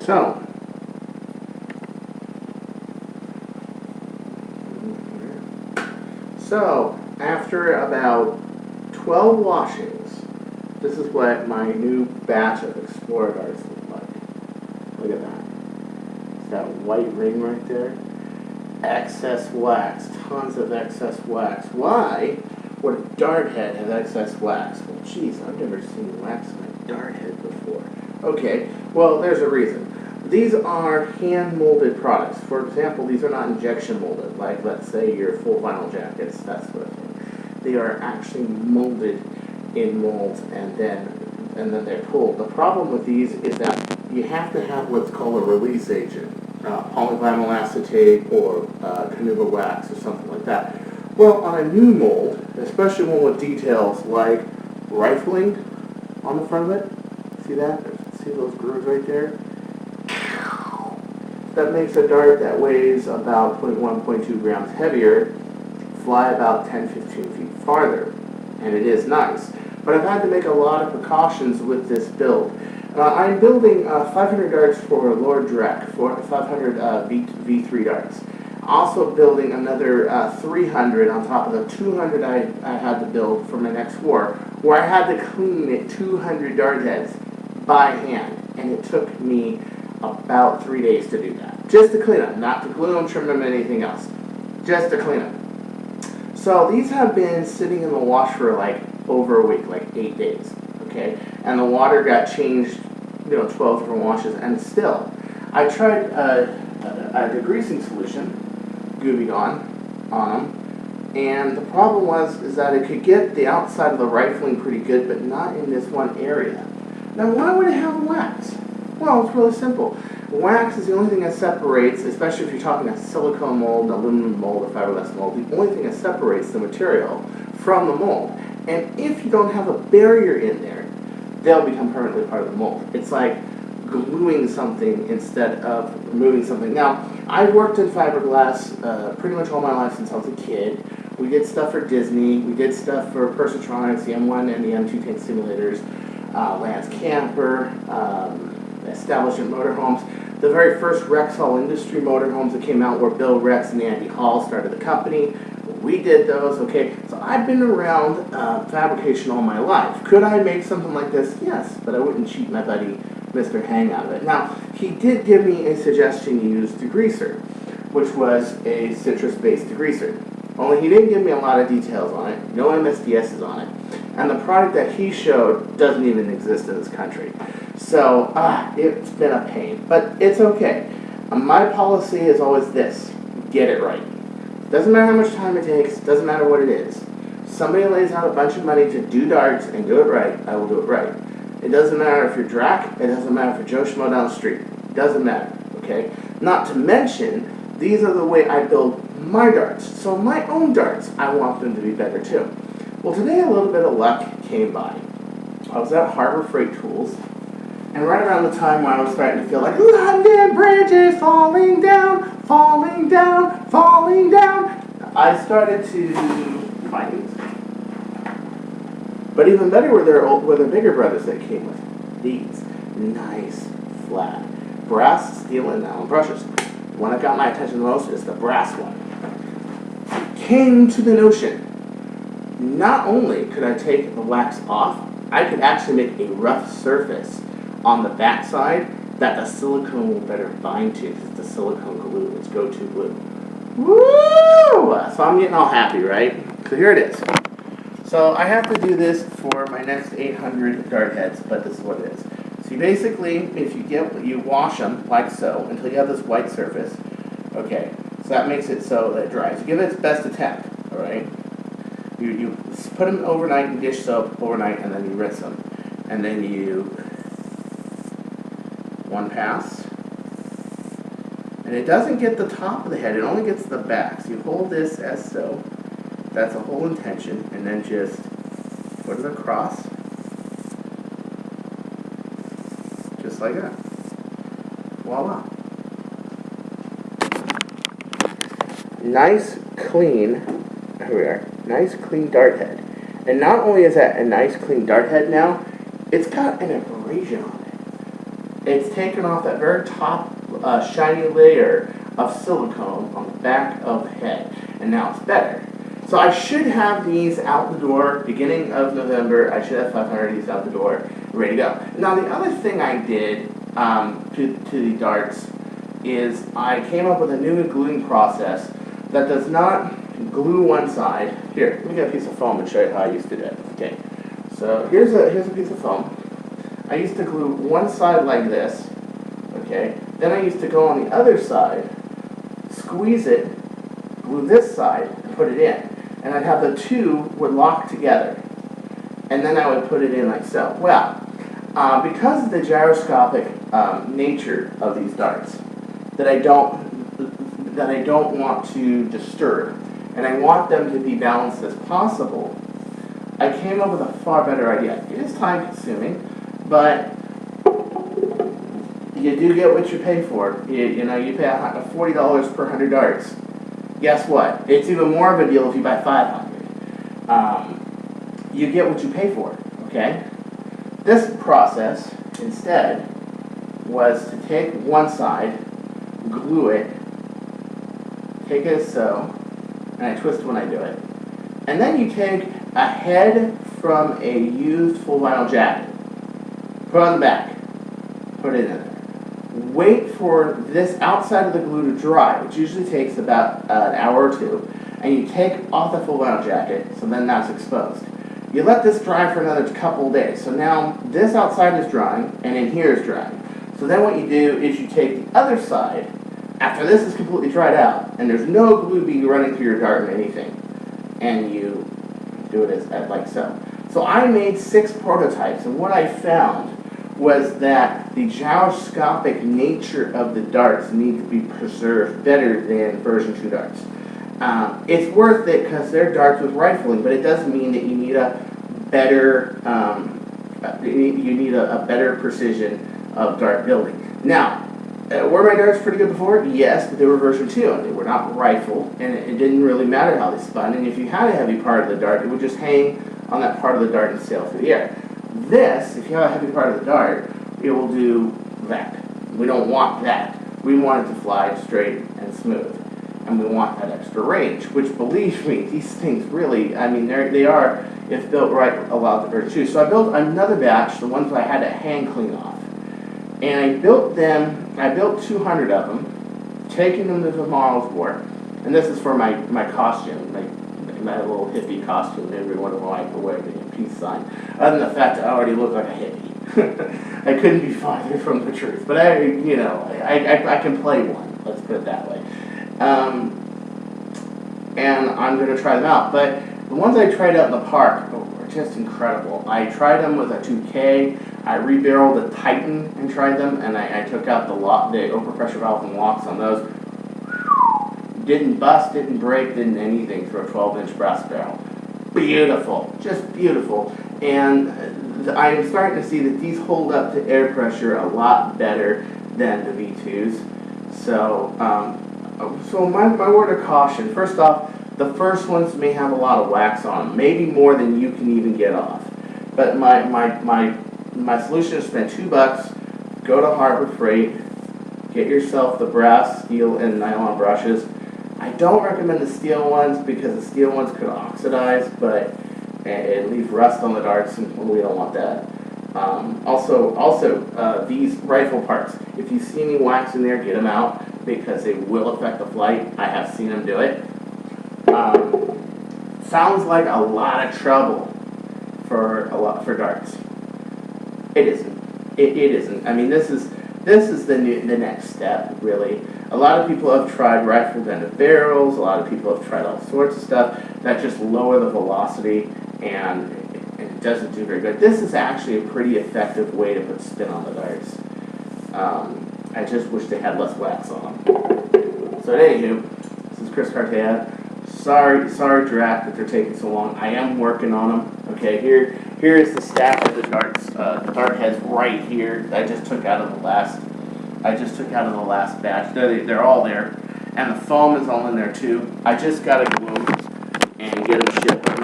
So, after about 12 washings, this is what my new batch of Xplorer darts look like. Look at that. It's that white ring right there. Excess wax, tons of excess wax. Why would a dart head have excess wax? Well, geez, I've never seen wax on a dart head before. Okay, well, there's a reason. These are hand-molded products. For example, these are not injection molded, like, let's say, your full vinyl jackets, that sort of thing. They are actually molded in molds, and then they're pulled. The problem with these is that you have to have what's called a release agent, polyvinyl acetate or canuba wax or something like that. Well, on a new mold, especially one with details like rifling on the front of it, see that? See those grooves right there? That makes a dart that weighs about 0.1, 0.2 grams heavier fly about 10-15 feet farther, and it is nice. But I've had to make a lot of precautions with this build. I'm building 500 darts for Lord Drac, for 500 V3 darts. Also building another 300 on top of the 200 I had to build for my next war, where I had to clean 200 dart heads by hand, and it took me about 3 days to do that. Just to clean them, not to glue them, trim them, anything else. Just to clean them. So these have been sitting in the wash for like over a week, like 8 days, okay? And the water got changed, 12 different washes, and still, I tried a degreasing solution, Gooby Gone, on them, and the problem is that it could get the outside of the rifling pretty good, but not in this one area. Now, why would it have wax? Well, it's really simple. Wax is the only thing that separates, especially if you're talking a silicone mold, aluminum mold, a fiberglass mold, the only thing that separates the material from the mold. And if you don't have a barrier in there, they'll become permanently part of the mold. It's like gluing something instead of removing something. Now, I've worked in fiberglass pretty much all my life since I was a kid. We did stuff for Disney, we did stuff for Persetronics, the M1 and the M2 tank simulators, Lance Camper, Establishment Motorhomes. The very first Rexall Industry motorhomes that came out were Bill Rex and Andy Hall started the company. We did those, okay? So I've been around fabrication all my life. Could I make something like this? Yes, but I wouldn't cheat my buddy Mr. Hang out of it. Now, he did give me a suggestion to use degreaser, which was a citrus-based degreaser. Only he didn't give me a lot of details on it. No MSDSs on it. And the product that he showed doesn't even exist in this country. So, it's been a pain. But it's okay. My policy is always this. Get it right. Doesn't matter how much time it takes. Doesn't matter what it is. Somebody lays out a bunch of money to do darts and do it right, I will do it right. It doesn't matter if you're Drac. It doesn't matter if you're Joe Schmo down the street. It doesn't matter, okay? Not to mention, these are the way I build my darts. So my own darts, I want them to be better too. Well, today a little bit of luck came by. I was at Harbor Freight Tools, and right around the time when I was starting to feel like London Bridge is falling down, falling down, falling down, I started to find these. But even better were their bigger brothers that came with these nice, flat, brass, steel, and allen brushes. The one that got my attention the most is the brass one. Came to the notion, not only could I take the wax off, I could actually make a rough surface on the back side that the silicone will better bind to, because it's the silicone glue, it's go-to glue. Woo! So I'm getting all happy, right? So here it is. So I have to do this for my next 800 dart heads, but this is what it is. So basically, if you wash them like so until you have this white surface. Okay, so that makes it so that it dries. You give it its best attempt, all right? You put them overnight in dish soap overnight, and then you rinse them, and then you one pass. And it doesn't get the top of the head; it only gets the back. So you hold this as so. That's a whole intention, and then just put it across, just like that. Voila. Nice, clean, here we are, nice, clean dart head. And not only is that a nice, clean dart head now, it's got an abrasion on it's taken off that very top shiny layer of silicone on the back of the head, and now it's better. So I should have these out the door beginning of November. I should have 500 of these out the door, ready to go. Now the other thing I did to the darts is I came up with a new gluing process that does not glue one side. Here, let me get a piece of foam and show you how I used to do it. Okay, so here's a piece of foam. I used to glue one side like this. Okay, then I used to go on the other side, squeeze it, glue this side, and put it in. And I'd have the two would lock together. And then I would put it in like so. Well, because of the gyroscopic nature of these darts that I don't want to disturb, and I want them to be balanced as possible, I came up with a far better idea. It is time consuming, but you do get what you pay for. You know, you pay $40 per 100 darts. Guess what? It's even more of a deal if you buy 500. You get what you pay for, okay? This process, instead, was to take one side, glue it, take it as so, and I twist when I do it. And then you take a head from a used full vinyl jacket, put it on the back, put it in there. Wait for this outside of the glue to dry, which usually takes about an hour or two, and you take off the full vinyl jacket, so then that's exposed. You let this dry for another couple days. So now this outside is drying, and in here is drying. So then what you do is you take the other side, after this is completely dried out, and there's no glue being running through your dart or anything, and you do it as like so. So I made 6 prototypes, and what I found was that the gyroscopic nature of the darts need to be preserved better than version 2 darts. It's worth it because they're darts with rifling, but it does mean that you need a better better precision of dart building. Now, were my darts pretty good before? Yes, but they were version 2 and they were not rifle, and it didn't really matter how they spun. And if you had a heavy part of the dart, it would just hang on that part of the dart and sail through the air. This, if you have a heavy part of the dart, it will do that. We don't want that. We want it to fly straight and smooth. And we want that extra range, which, believe me, these things really, I mean, they are, if built right, allowed to version 2. So I built another batch, the ones that I had to hand clean off. And I built 200 of them, taking them to the models board. And this is for my costume, my little hippie costume that everyone would like to wear, the peace sign. Other than the fact that I already look like a hippie. I couldn't be farther from the truth. But I can play one, let's put it that way. And I'm going to try them out. But the ones I tried out in the park were just incredible. I tried them with a 2K. I rebarreled a Titan and tried them, and I took out the overpressure valve and locks on those. Didn't bust, didn't break, didn't anything through a 12-inch brass barrel. Beautiful, just beautiful. And I'm starting to see that these hold up to air pressure a lot better than the V2s. So, my word of caution. First off, the first ones may have a lot of wax on them, maybe more than you can even get off. But my solution is spend $2, go to Harbor Freight, get yourself the brass, steel, and nylon brushes. I don't recommend the steel ones because the steel ones could oxidize, and leave rust on the darts, and we don't want that. Also, these rifle parts, if you see any wax in there, get them out because they will affect the flight. I have seen them do it. Sounds like a lot of trouble for darts. It isn't. It isn't. I mean, this is the next step, really. A lot of people have tried rifle bended barrels. A lot of people have tried all sorts of stuff that just lower the velocity, and it doesn't do very good. This is actually a pretty effective way to put spin on the darts. I just wish they had less wax on them. So anywho, this is Chris Cartea. Sorry, Drac, that they're taking so long. I am working on them. Okay, here is the stack of the darts. The dart heads right here. I just took out of the last batch. They're all there, and the foam is all in there too. I just gotta glue them and get them shipped. But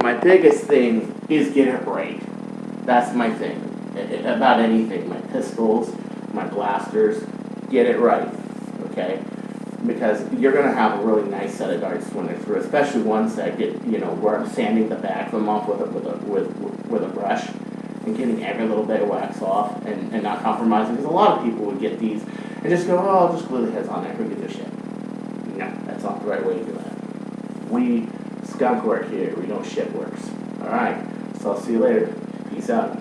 my biggest thing is get it right. That's my thing about anything. My pistols, my blasters, get it right, okay? Because you're going to have a really nice set of darts when they're through, especially ones that get, where I'm sanding the back of them off with a brush and getting every little bit of wax off and not compromising. Because a lot of people would get these and just go, oh, I'll just glue the heads on there, who gives a shit? No, that's not the right way to do that. We skunk work here, we don't shit works. Alright, so I'll see you later. Peace out.